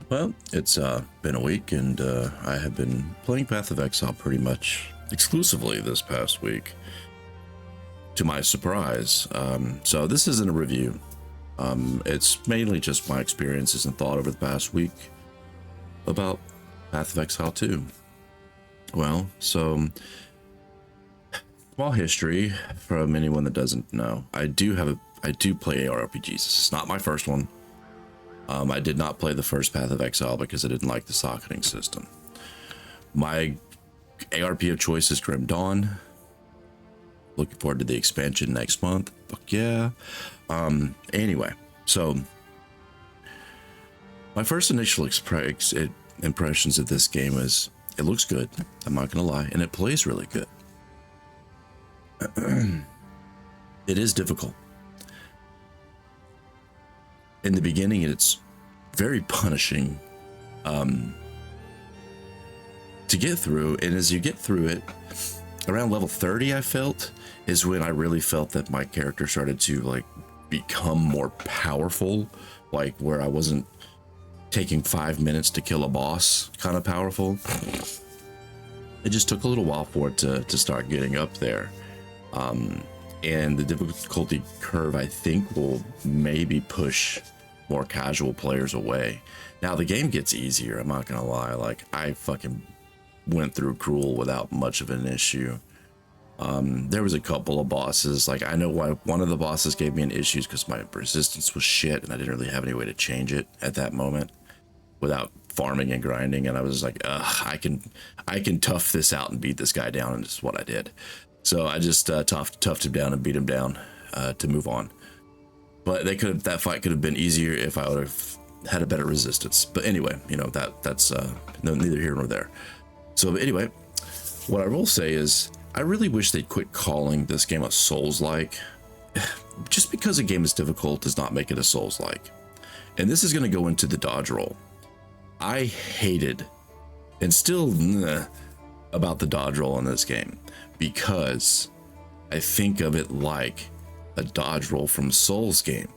Well, it's been a week, and I have been playing Path of Exile pretty much exclusively this past week, to my surprise. So this isn't a review. It's mainly just my experiences and thought over the past week about Path of Exile 2. Well, so small history from anyone that doesn't know. I do play ARPGs. This is not my first one. I did not play the first Path of Exile because I didn't like the socketing system. My ARP of choice is Grim Dawn. Looking forward to the expansion next month. Fuck yeah. Anyway, so my first initial impressions of this game is it looks good. I'm not gonna lie, and it plays really good. It is difficult. In the beginning, it's very punishing to get through, and as you get through it, around level 30, I felt, is when I really felt that my character started to like become more powerful, like where I wasn't taking 5 minutes to kill a boss kind of powerful. It just took a little while for it to start getting up there. And the difficulty curve, I think, will maybe push more casual players away. Now the game gets easier, I'm not gonna lie. Like, I fucking went through Cruel without much of an issue. There was a couple of bosses, like I know why one of the bosses gave me an issue because my resistance was shit and I didn't really have any way to change it at that moment without farming and grinding, and I was like, I can tough this out and beat this guy down, and this is what I did. So I just toughed him down and beat him down to move on. But that fight could have been easier if I would have had a better resistance. But anyway, you know, that's neither here nor there. So anyway, what I will say is I really wish they'd quit calling this game a Souls-like. Just because a game is difficult does not make it a Souls-like. And this is going to go into the dodge roll. I hated and still about the dodge roll in this game, because I think of it like a dodge roll from Souls game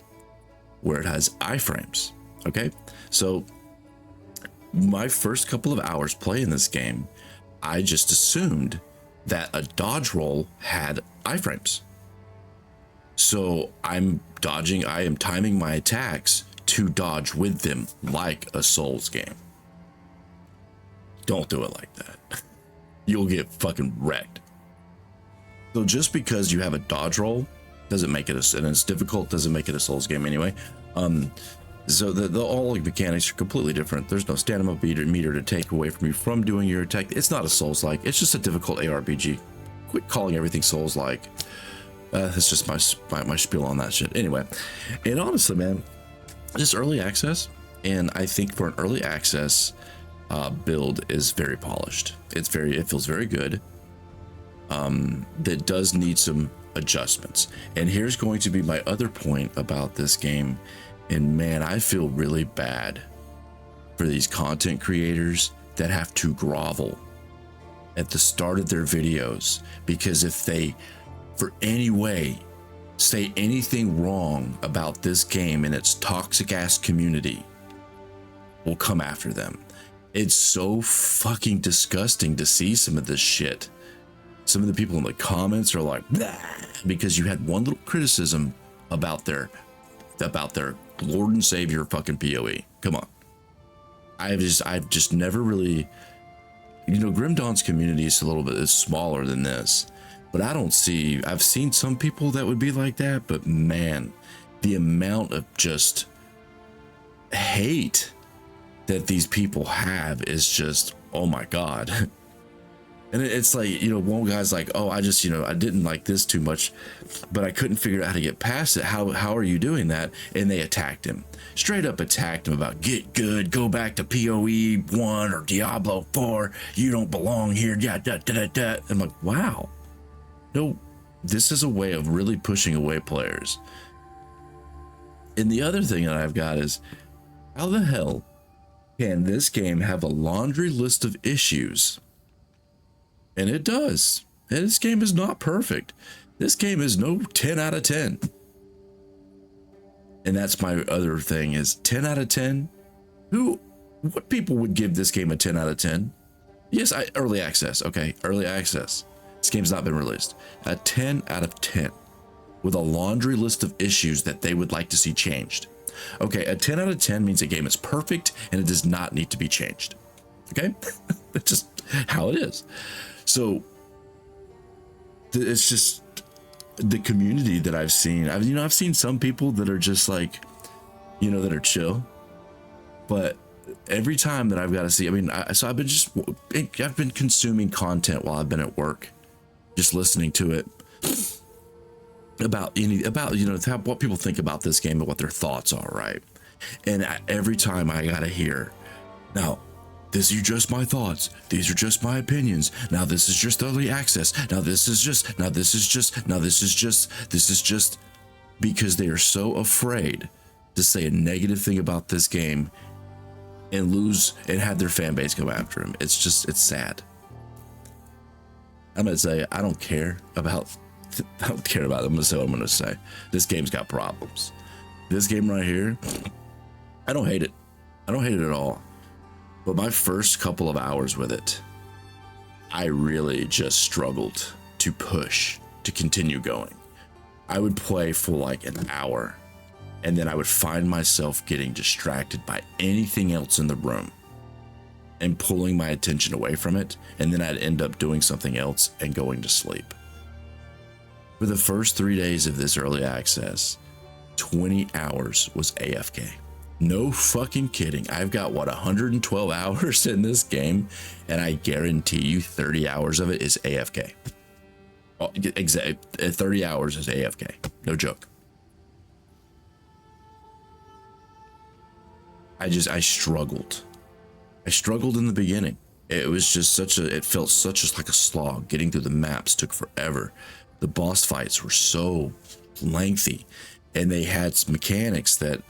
where it has iframes. Okay, so my first couple of hours playing this game, I just assumed that a dodge roll had iframes. So I'm dodging, I am timing my attacks to dodge with them like a Souls game. Don't do it like that. You'll get fucking wrecked. So just because you have a dodge roll doesn't make it and it's difficult, doesn't make it a Souls game anyway. So the all mechanics are completely different. There's no stamina meter to take away from you from doing your attack. It's not a Souls-like. It's just a difficult ARPG. Quit calling everything Souls-like. That's just my spiel on that shit. Anyway, and honestly, man, just early access, and I think for an early access build is very polished. It feels very good. That does need some adjustments. And here's going to be my other point about this game. And man, I feel really bad for these content creators that have to grovel at the start of their videos, because if they, for any way, say anything wrong about this game and its toxic ass community, will come after them. It's so fucking disgusting to see some of this shit. Some of the people in the comments are like, blah, because you had one little criticism about their Lord and Savior fucking PoE. Come on. I've just never really, you know, Grim Dawn's community is a little bit smaller than this, but I've seen some people that would be like that, but man, the amount of just hate that these people have is just, oh my God. And it's like, you know, one guy's like, oh, I didn't like this too much, but I couldn't figure out how to get past it. How are you doing that? And they attacked him. Straight up attacked him about, get good, go back to PoE 1 or Diablo 4. You don't belong here. Yeah, da, da, da, da. I'm like, wow. No, this is a way of really pushing away players. And the other thing that I've got is, how the hell can this game have a laundry list of issues? And it does. And this game is not perfect. This game is no 10 out of 10. And that's my other thing is 10 out of 10. Who what people would give this game a 10 out of 10. Yes, early access. Okay, early access. This game's not been released. A 10 out of 10 with a laundry list of issues that they would like to see changed. Okay, a 10 out of 10 means a game is perfect and it does not need to be changed. Okay, that's just how it is. So it's just the community that I've seen. I've seen some people that are just like, that are chill, but every time that I've got to see, I've been consuming content while I've been at work, just listening to it about what people think about this game and what their thoughts are, right? And every time I gotta hear, now these are just my thoughts, these are just my opinions, now this is just early access, this is just because they are so afraid to say a negative thing about this game and lose and have their fan base go after him. It's sad. I'm gonna say I don't care about it. I'm gonna say what I'm gonna say. This game's got problems. This game right here, I don't hate it. I don't hate it at all. But my first couple of hours with it, I really just struggled to push to continue going. I would play for like an hour, and then I would find myself getting distracted by anything else in the room and pulling my attention away from it, and then I'd end up doing something else and going to sleep. For the first 3 days of this early access, 20 hours was AFK. No fucking kidding. I've got 112 hours in this game, and I guarantee you 30 hours of it is AFK. Oh, exactly, 30 hours is AFK. No joke. I struggled. I struggled in the beginning. It was just it felt like a slog. Getting through the maps took forever. The boss fights were so lengthy, and they had some mechanics that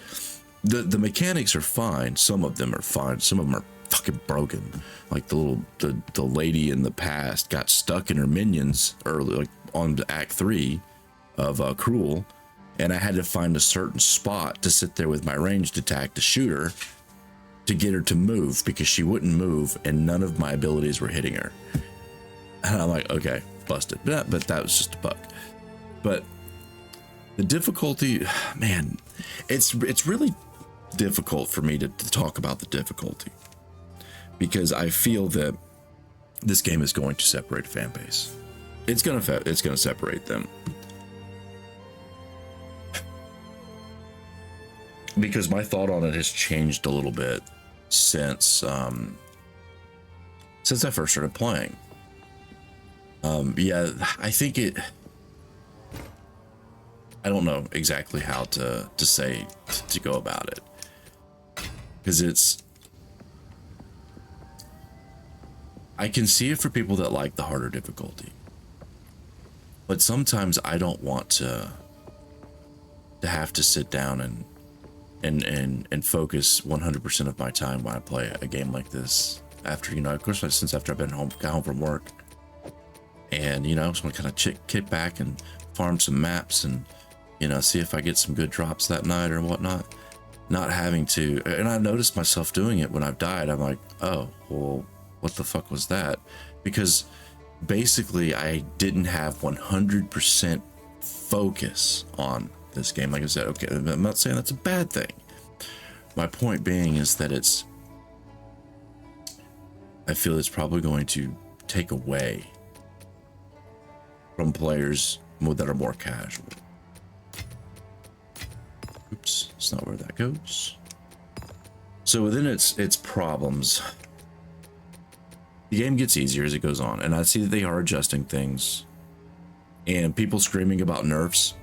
the mechanics are fine. Some of them are fine. Some of them are fucking broken. Like the lady in the past got stuck in her minions early, like on Act 3 of Cruel, and I had to find a certain spot to sit there with my ranged attack to shoot her to get her to move, because she wouldn't move and none of my abilities were hitting her. And I'm like, okay, busted. But that was just a bug. But the difficulty, man, it's really difficult for me to talk about the difficulty, because I feel that this game is going to separate a fan base. It's gonna separate them, because my thought on it has changed a little bit since I first started playing. Yeah, I think I don't know exactly how to say to go about it, because I can see it for people that like the harder difficulty, but sometimes I don't want to have to sit down and focus 100% of my time when I play a game like this. After, of course, since after I've got home from work, and I just want to kind of kick back and farm some maps and see if I get some good drops that night or whatnot. Not having to, and I noticed myself doing it when I've died. I'm like, oh well, what the fuck was that? Because basically I didn't have 100% focus on this game. Like I said, okay, I'm not saying that's a bad thing. My point being is that I feel it's probably going to take away from players that are more casual. Oops, that's not where that goes. So within its problems, the game gets easier as it goes on, and I see that they are adjusting things, and people screaming about nerfs.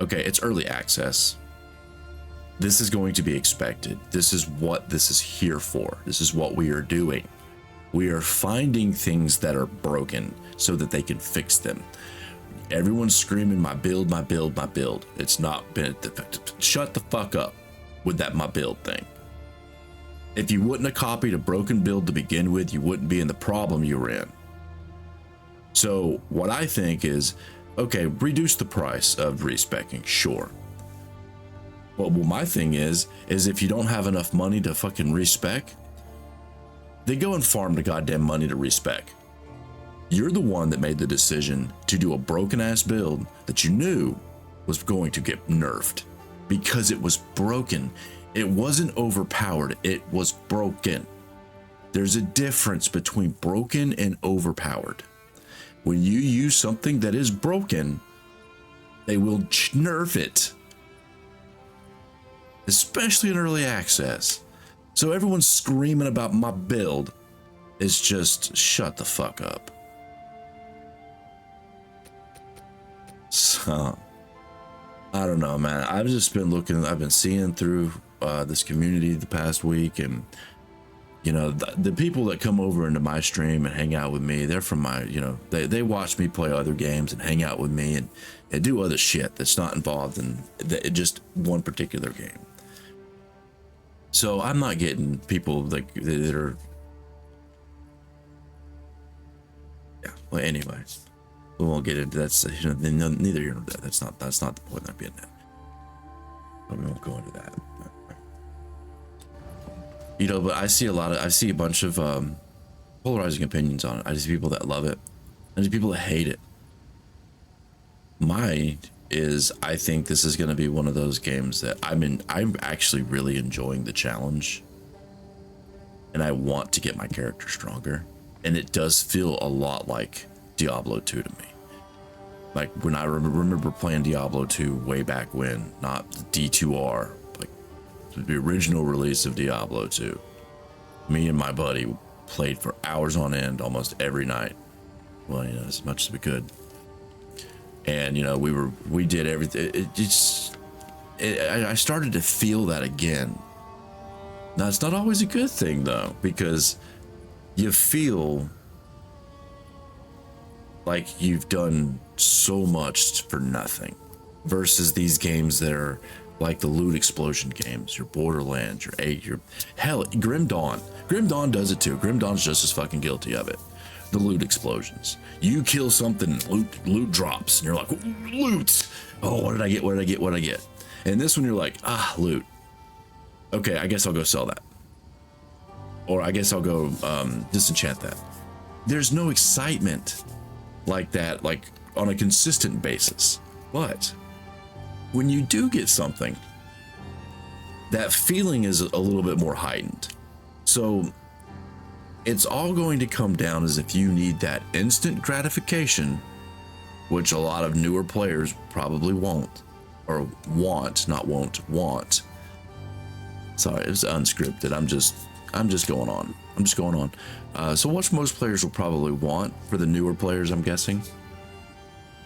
Okay, it's early access. This is going to be expected. This is what this is here for. This is what we are doing. We are finding things that are broken so that they can fix them. Everyone's screaming, my build, my build, my build. It's not been, shut the fuck up with that my build thing. If you wouldn't have copied a broken build to begin with, you wouldn't be in the problem you were in. So what I think is, okay, reduce the price of respecking, sure. Well, my thing is if you don't have enough money to fucking respec, they go and farm the goddamn money to respec. You're the one that made the decision to do a broken ass build that you knew was going to get nerfed because it was broken. It wasn't overpowered, it was broken. There's a difference between broken and overpowered. When you use something that is broken, they will nerf it, especially in early access. So everyone's screaming about my build. It's just shut the fuck up. So I don't know, man. I've just been looking, I've been seeing through this community the past week, and you know, the people that come over into my stream and hang out with me, they're from my, you know, they watch me play other games and hang out with me and do other shit that's not involved in just one particular game. So I'm not getting people like that are, yeah. Well, anyways, we won't get into that. You know, neither here nor there. That's not the point I'm getting at. But we won't go into that. You know, but I see a bunch of polarizing opinions on it. I see people that love it, and people that hate it. Mine is, I think this is going to be one of those games that I'm actually really enjoying the challenge, and I want to get my character stronger, and it does feel a lot like Diablo 2 to me. Like when I remember playing Diablo 2 way back when, not D2R, like the original release of Diablo 2. Me and my buddy played for hours on end almost every night. Well, you know, as much as we could. And you know, we did everything. I started to feel that again. Now it's not always a good thing though, because you feel like you've done so much for nothing, versus these games that are like the loot explosion games, your Borderlands, your hell, Grim Dawn. Grim Dawn does it too. Grim Dawn's just as fucking guilty of it. The loot explosions. You kill something, loot drops, and you're like, loot. Oh, what did I get? What did I get? What did I get? And this one, you're like, loot. Okay, I guess I'll go sell that. Or I guess I'll go disenchant that. There's no excitement like that, like on a consistent basis. But when you do get something, that feeling is a little bit more heightened. So it's all going to come down as if you need that instant gratification, which a lot of newer players probably won't, or want, not won't, want. Sorry, it was unscripted. I'm just going on. So what most players will probably want, for the newer players, I'm guessing,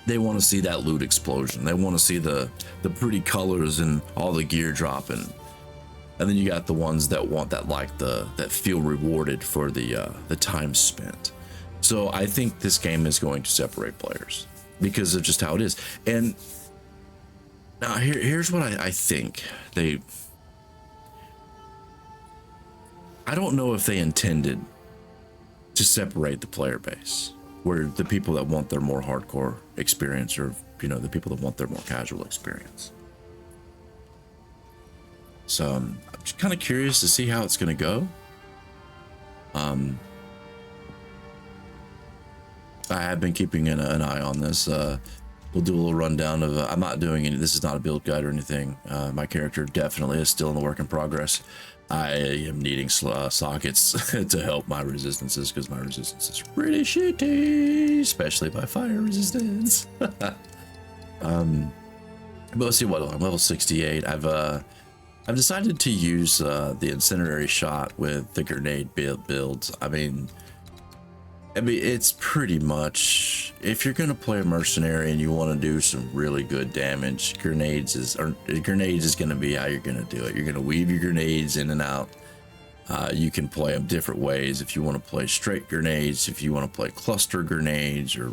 they want to see that loot explosion. They want to see the pretty colors and all the gear dropping. And then you got the ones that want that, like that feel rewarded for the time spent. So I think this game is going to separate players because of just how it is. And now here's what I think. I don't know if they intended to separate the player base, where the people that want their more hardcore experience, or you know, the people that want their more casual experience. So I'm just kind of curious to see how it's going to go. I have been keeping an eye on this. We'll do a little rundown of, I'm not doing any, this is not a build guide or anything. My character definitely is still in the work in progress. I am needing sockets to help my resistances, because my resistance is pretty shitty, especially by fire resistance. But let's see what I'm level 68. I've decided to use the incendiary shot with the grenade builds. I mean, it's pretty much, if you're gonna play a mercenary and you want to do some really good damage, grenades is gonna be how you're gonna do it. You're gonna weave your grenades in and out. You can play them different ways. If you want to play straight grenades, if you want to play cluster grenades, or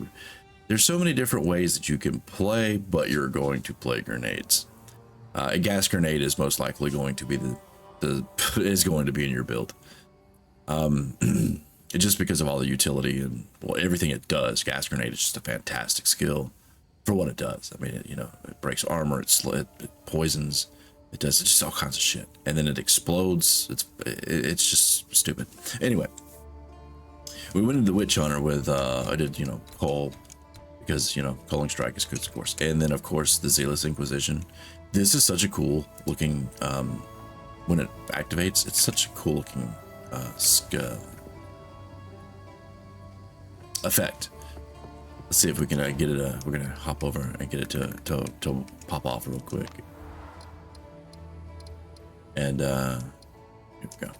there's so many different ways that you can play, but you're going to play grenades. A gas grenade is most likely going to be is going to be in your build. Just because of all the utility and everything it does. Gas grenade is just a fantastic skill for what it does. I mean, it breaks armor, it poisons, It does just all kinds of shit, and then it explodes. It's just stupid. Anyway, we went into the Witch Hunter with I did, you know, Cole, because, you know, Calling Strike is good, of course, and then of course the Zealous Inquisition. This is such a cool looking when it activates. It's such a cool looking effect. Let's see if we can get it. We're gonna hop over and get it to pop off real quick. And here we go.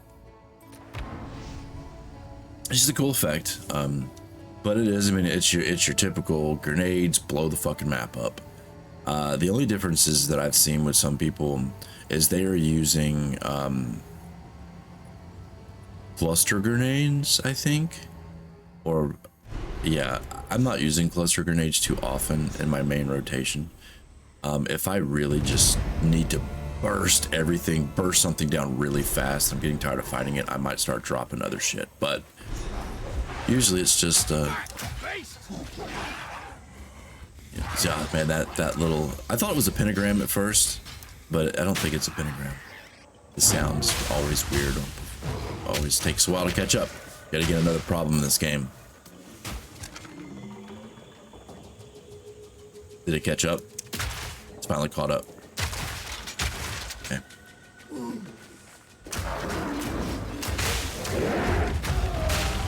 It's just a cool effect, but it is. I mean, it's your typical grenades blow the fucking map up. The only differences that I've seen with some people is they are using cluster grenades, I think, or yeah, I'm not using cluster grenades too often in my main rotation. If I really just need to burst something down really fast, I'm getting tired of fighting it, I might start dropping other shit, but usually it's just yeah, man, that little, I thought it was a pentagram at first, but I don't think it's a pentagram. The sound's always weird, always takes a while to catch up. Gotta get another problem in this game. Did it catch up? It's finally caught up. Okay.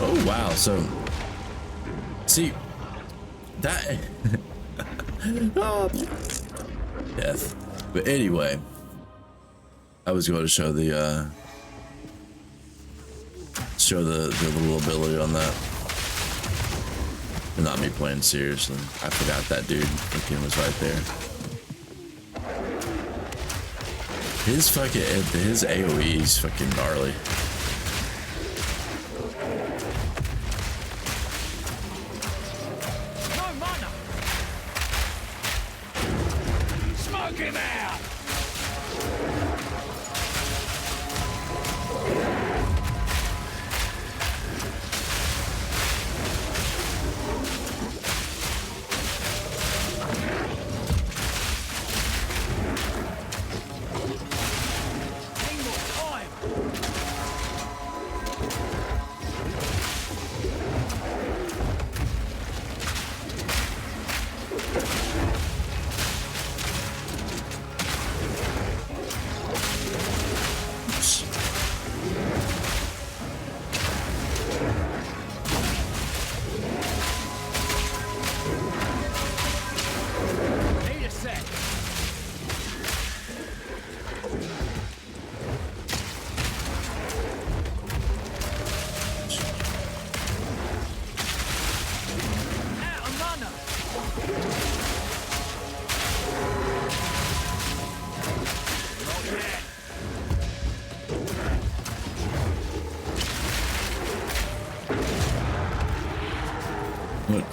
Oh wow, so see that oh, death. But anyway, I was going to show the little ability on that. Not me playing seriously. I forgot that dude fucking was right there. His AoE is fucking gnarly. No mana. Smoke him out.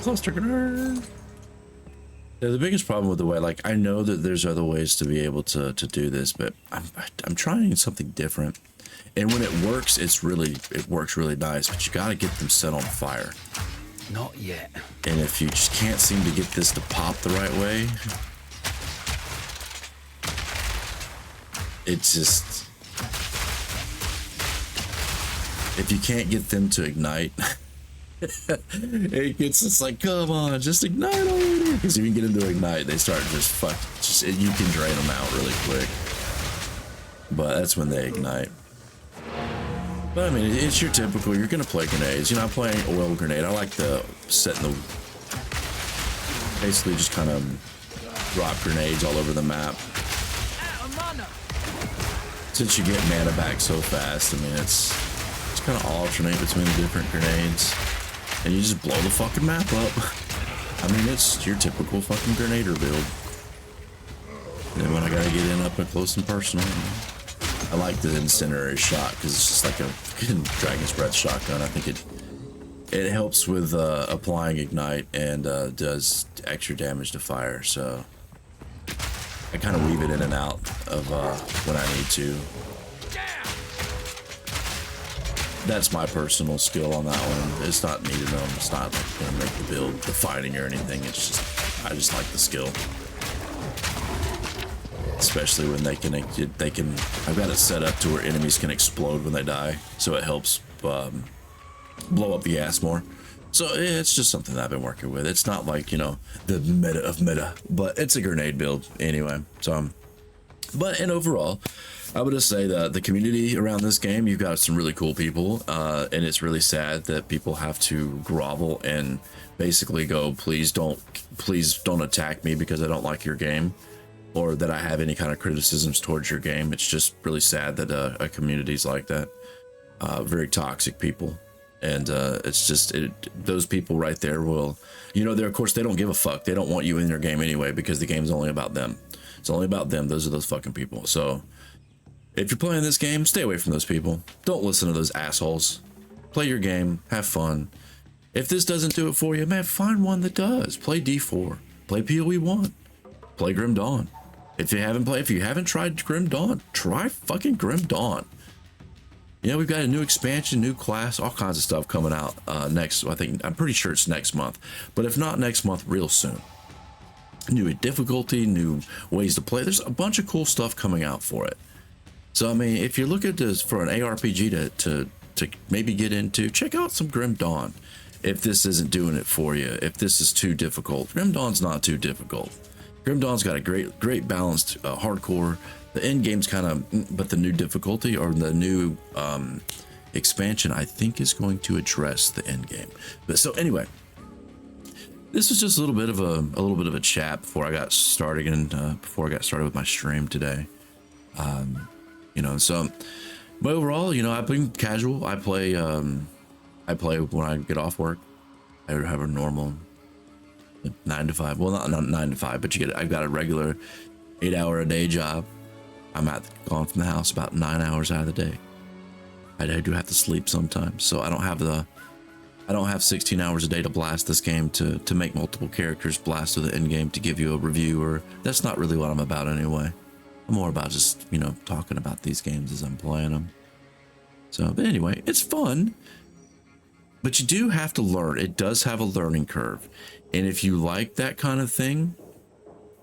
Cluster grenade. Yeah, the biggest problem with the way, like, I know that there's other ways to be able to do this, but I'm trying something different. And when it works, it works really nice, but you gotta get them set on fire. Not yet. And if you just can't seem to get this to pop the right way, it's just, if you can't get them to ignite, it's like, come on, just ignite already. Because if you get them to ignite, they start you can drain them out really quick. But that's when they ignite. But I mean, it's your typical, you're gonna play grenades. You know, I'm playing oil grenade. I like the basically just kind of drop grenades all over the map. Since you get mana back so fast, I mean, it's kind of alternate between the different grenades. And you just blow the fucking map up. I mean, it's your typical fucking grenader build. And then when I gotta get in up and close and personal, I like the incendiary shot because it's just like a fucking Dragon's Breath shotgun. I think it helps with applying ignite and does extra damage to fire. So I kind of weave it in and out of when I need to. That's my personal skill on that one. It's not needed. It's not like gonna make the build defining or anything. It's just, I just like the skill. especially when they can. I've got it set up to where enemies can explode when they die, so it helps blow up the gas more. So it's just something that I've been working with. It's not like, you know, the meta of meta, but it's a grenade build anyway. So, but and overall, I would just say that the community around this game, you've got some really cool people, and it's really sad that people have to grovel and basically go, please don't attack me because I don't like your game, or that I have any kind of criticisms towards your game. It's just really sad that a community's like that. Very toxic people. And it's just those people right there will, you know, they're, of course, they don't give a fuck. They don't want you in their game anyway because the game's only about them. It's only about them. Those are those fucking people. So if you're playing this game, stay away from those people. Don't listen to those assholes. Play your game. Have fun. If this doesn't do it for you, man, find one that does. Play D4. Play PoE 1. Play Grim Dawn. If you haven't tried Grim Dawn, try fucking Grim Dawn. Yeah, we've got a new expansion, new class, all kinds of stuff coming out next. I'm pretty sure it's next month, but if not next month, real soon. New difficulty, new ways to play. There's a bunch of cool stuff coming out for it. So I mean, if you're looking for an ARPG to maybe get into, check out some Grim Dawn. If this isn't doing it for you, if this is too difficult, Grim Dawn's not too difficult. Grim Dawn's got a great balanced hardcore. The end game's kind of, but the new difficulty or the new expansion, I think, is going to address the end game. But so anyway, this was just a little bit of a chat before I got started with my stream today. You know, so but overall, you know, I've been casual. I play when I get off work. I have a normal 9 to 5. Well, not 9 to 5, but I've got a regular 8-hour-a-day job. I'm gone from the house about 9 hours out of the day. I do have to sleep sometimes, so I don't have 16 hours a day to blast this game to make multiple characters blast to the end game to give you a review, or that's not really what I'm about anyway. I'm more about just, you know, talking about these games as I'm playing them. So, but anyway, it's fun, but you do have to learn. It does have a learning curve, and if you like that kind of thing,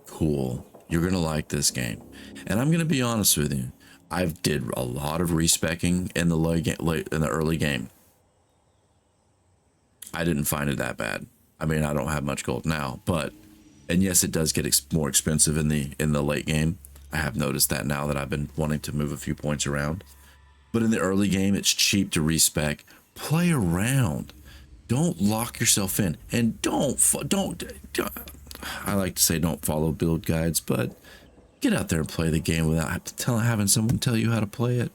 cool. You're gonna like this game. And I'm gonna be honest with you, I did a lot of respecking in the early game. I didn't find it that bad. I mean, I don't have much gold now, and yes, it does get more expensive in the late game. I have noticed that now that I've been wanting to move a few points around. But in the early game, it's cheap to respec. Play around. Don't lock yourself in, and don't. I like to say don't follow build guides, but get out there and play the game without having someone tell you how to play it.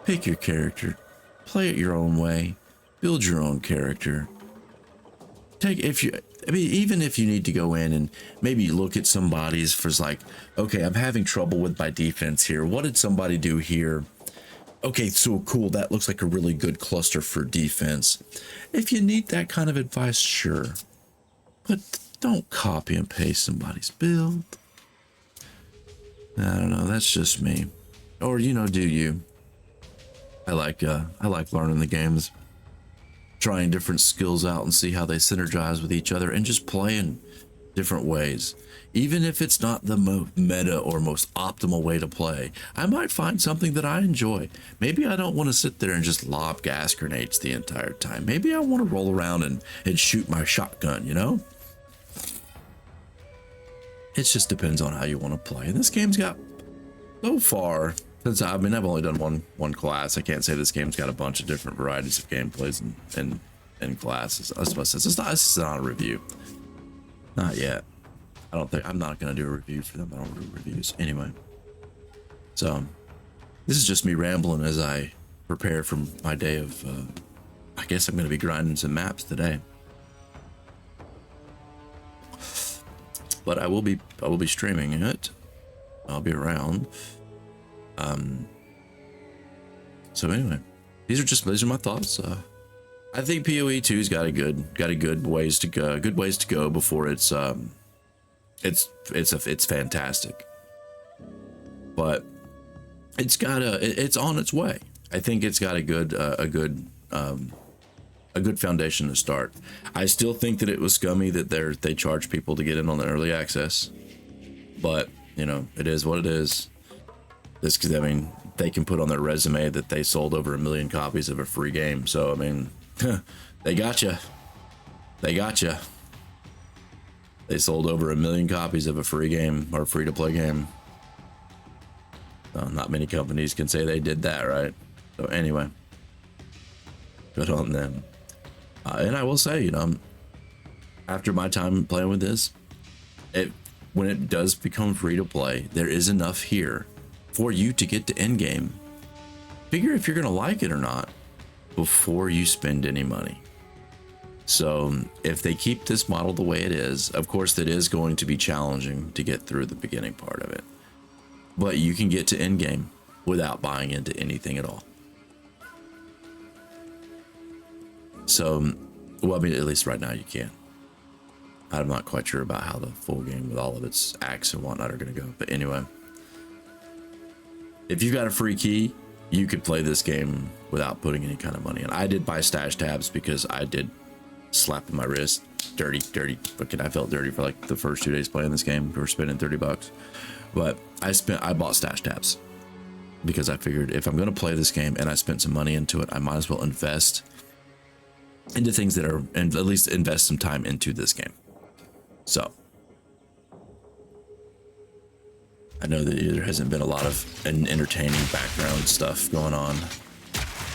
Pick your character, play it your own way, build your own character. Even if you need to go in and maybe look at somebody's for like, okay, I'm having trouble with my defense here. What did somebody do here? Okay, so cool. That looks like a really good cluster for defense. If you need that kind of advice, sure, but don't copy and paste somebody's build. I don't know. That's just me. Or, you know, do you? I like learning the games, trying different skills out and see how they synergize with each other, and just playing different ways. Even if it's not the meta or most optimal way to play, I might find something that I enjoy. Maybe I don't want to sit there and just lob gas grenades the entire time. Maybe I want to roll around and shoot my shotgun, you know? It just depends on how you want to play. And this game's got, so far, since I've only done one class. I can't say this game's got a bunch of different varieties of gameplays and classes. I suppose this is not a review. Not yet. I'm not going to do a review for them. I don't do reviews anyway. So this is just me rambling as I prepare for my day of, I guess I'm going to be grinding some maps today. But I will be streaming it. I'll be around. So anyway, these are my thoughts. I think PoE 2's got a good ways to go before it's fantastic. But it's on its way. I think it's got a good foundation to start. I still think that it was scummy that they charge people to get in on the early access, but you know, it is what it is. This, I mean, they can put on their resume that they sold over 1 million copies of a free game. So, I mean, they got you. They got you. They sold over 1 million copies of a free game or free to play game. So not many companies can say they did that, right? So anyway, good on them. And I will say, you know, after my time playing with this, when it does become free to play, there is enough here for you to get to endgame. Figure if you're gonna like it or not before you spend any money. So if they keep this model the way it is, of course it is going to be challenging to get through the beginning part of it, but you can get to endgame without buying into anything at all. So, well, I mean, at least right now you can. I'm not quite sure about how the full game with all of its acts and whatnot are going to go, but anyway, if you've got a free key, you could play this game without putting any kind of money in. I did buy stash tabs because I did slapping my wrist, dirty. Fucking, I felt dirty for like the first 2 days playing this game. We were spending $30, but I bought stash tabs because I figured if I'm going to play this game and I spent some money into it, I might as well invest into things that are, and at least invest some time into this game. So I know that there hasn't been a lot of entertaining background stuff going on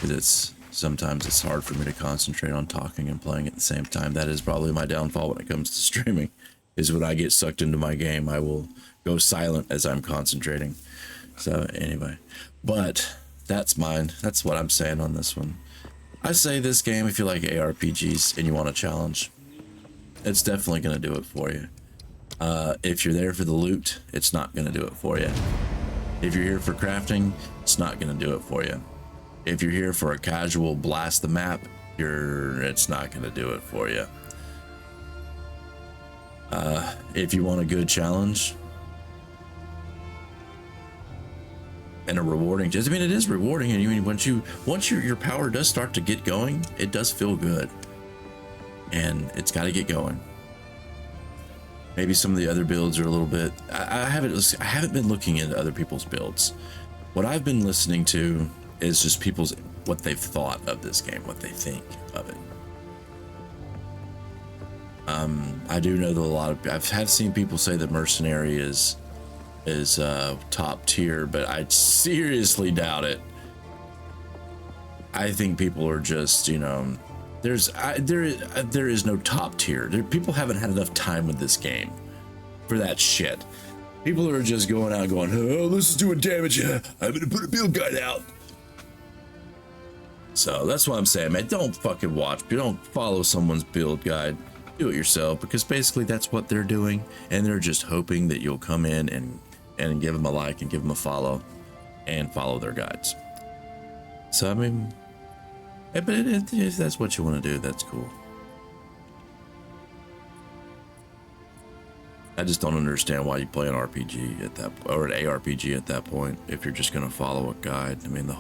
because sometimes it's hard for me to concentrate on talking and playing at the same time. That is probably my downfall when it comes to streaming, is when I get sucked into my game, I will go silent as I'm concentrating. So anyway, but that's mine. That's what I'm saying on this one. I say this game, if you like ARPGs and you want a challenge, it's definitely going to do it for you. If you're there for the loot, it's not going to do it for you. If you're here for crafting, it's not going to do it for you. If you're here for a casual blast the map, it's not going to do it for you. If you want a good challenge and a rewarding, I mean, it is rewarding, and you mean once your power does start to get going, it does feel good, and it's got to get going. Maybe some of the other builds are a little bit. I haven't been looking into other people's builds. What I've been listening to is just what they've thought of this game, what they think of it. I do know that I have seen people say that Mercenary is top tier, but I seriously doubt it. I think people are just, you know, there is no top tier. People haven't had enough time with this game for that shit. People are just going out going, oh, this is doing damage. I'm gonna put a build guide out. So that's what I'm saying, man. Don't fucking watch. Don't follow someone's build guide. Do it yourself, because basically that's what they're doing, and they're just hoping that you'll come in and give them a like and give them a follow and follow their guides. So I mean, but if that's what you want to do, that's cool. I just don't understand why you play an RPG at that, or an ARPG at that point, if you're just going to follow a guide. I mean,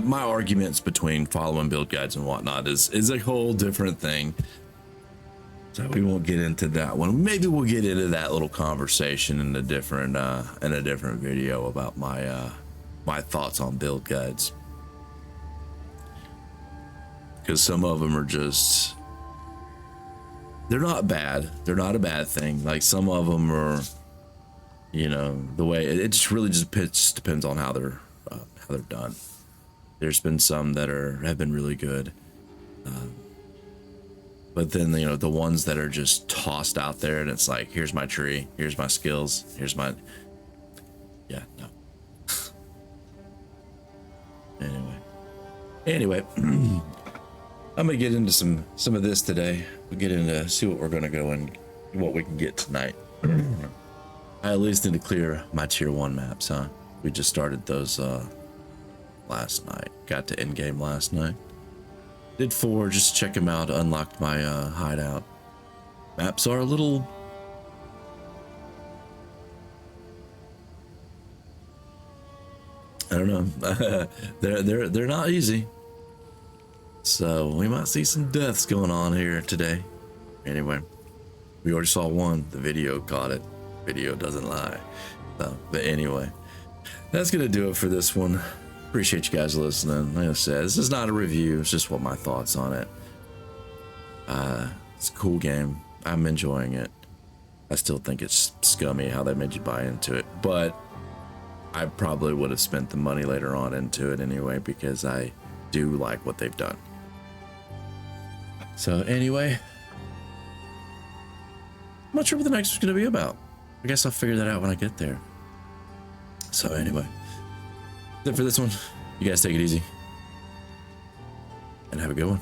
my arguments between following build guides and whatnot is a whole different thing. So we won't get into that one. Maybe we'll get into that little conversation in a different video about my thoughts on build guides. Because some of them are just, they're not bad. They're not a bad thing. Like some of them are, you know, the way it just really just depends on how they're done. There's been some that have been really good, but then, you know, the ones that are just tossed out there and it's like, here's my tree, here's my skills, here's my, yeah, no. Anyway, I'm gonna get into some of this today. We'll get into, see what we're gonna go and what we can get tonight. I at least need to clear my tier 1 maps, huh? We just started those last night. Got to endgame last night. Did 4, just check them out, unlocked my hideout. Maps are a little, I don't know. they're not easy. So we might see some deaths going on here today. Anyway, we already saw one. The video caught it. video doesn't lie. So, but anyway, that's gonna do it for this one. Appreciate you guys listening. Like I said, this is not a review, it's just what my thoughts on it. It's a cool game. I'm enjoying it. I still think it's scummy how they made you buy into it, but I probably would have spent the money later on into it anyway because I do like what they've done. So anyway, I'm not sure what the next one's going to be about. I guess I'll figure that out when I get there. So anyway, that's it for this one. You guys take it easy and have a good one.